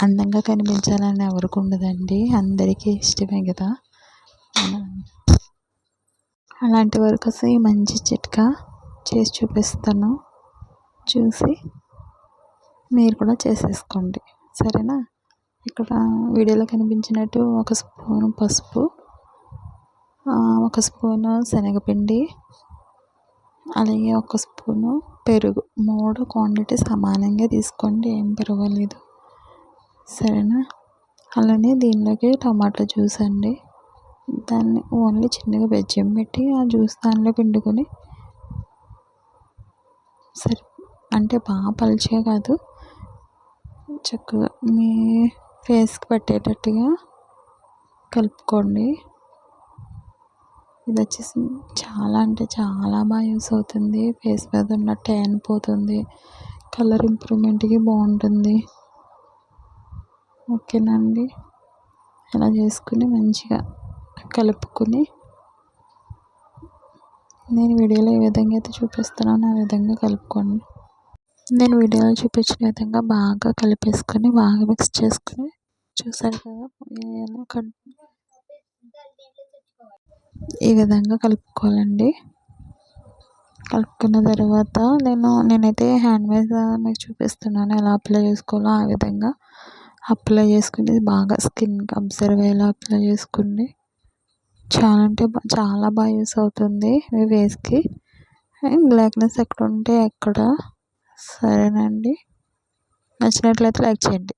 అందంగా కనిపించాలని ఎవరికి ఉండదండి, అందరికీ ఇష్టమే కదా. అలాంటి వారి కోసం ఈ మంచి చిట్కా చేసి చూపిస్తాను, చూసి మీరు కూడా చేసేసుకోండి, సరేనా. ఇక్కడ వీడియోలో కనిపించినట్టు 1 స్పూను పసుపు, 1 స్పూను శనగపిండి, అలాగే 1 స్పూను పెరుగు, 3 క్వాంటిటీ సమానంగా తీసుకోండి, ఏం పర్వాలేదు, సరేనా. అలానే దీనిలోకి టమాటా జ్యూస్ అండి, దాన్ని ఓన్లీ చిన్నగా బెజ్జం పెట్టి ఆ జ్యూస్ దానిలో పిండుకొని సరే, అంటే బాగా పలుచగా కాదు, చక్కగా మీ ఫేస్కి పట్టేటట్టుగా కలుపుకోండి. ఇది వచ్చేసి చాలా అంటే చాలా బాగా యూస్ అవుతుంది, ఫేస్ మీద ఉన్న ట్యాన్ పోతుంది, కలర్ ఇంప్రూవ్మెంట్కి బాగుంటుంది, ఓకేనండి. ఇలా చేసుకుని మంచిగా కలుపుకొని నేను వీడియోలో ఏ విధంగా అయితే చూపిస్తున్నానో ఆ విధంగా కలుపుకోండి. నేను వీడియోలో చూపించిన విధంగా బాగా కలిపేసుకొని బాగా మిక్స్ చేసుకుని, చూసారు కదా ఈ విధంగా కలుపుకోవాలండి. కలుపుకున్న తర్వాత నేనైతే హ్యాండ్ మీద మీకు చూపిస్తున్నాను ఎలా అప్లై చేసుకోవాలో, ఆ విధంగా అప్లై చేసుకుని బాగా స్కిన్కి అబ్జర్వ్ అయ్యేలా అప్లై చేసుకోండి. చాలా అంటే చాలా బాగా యూస్ అవుతుంది మీ ఫేస్కి, బ్లాక్నెస్ ఎక్కడ ఉంటే ఎక్కడ, సరేనండి. నచ్చినట్లయితే లైక్ చేయండి.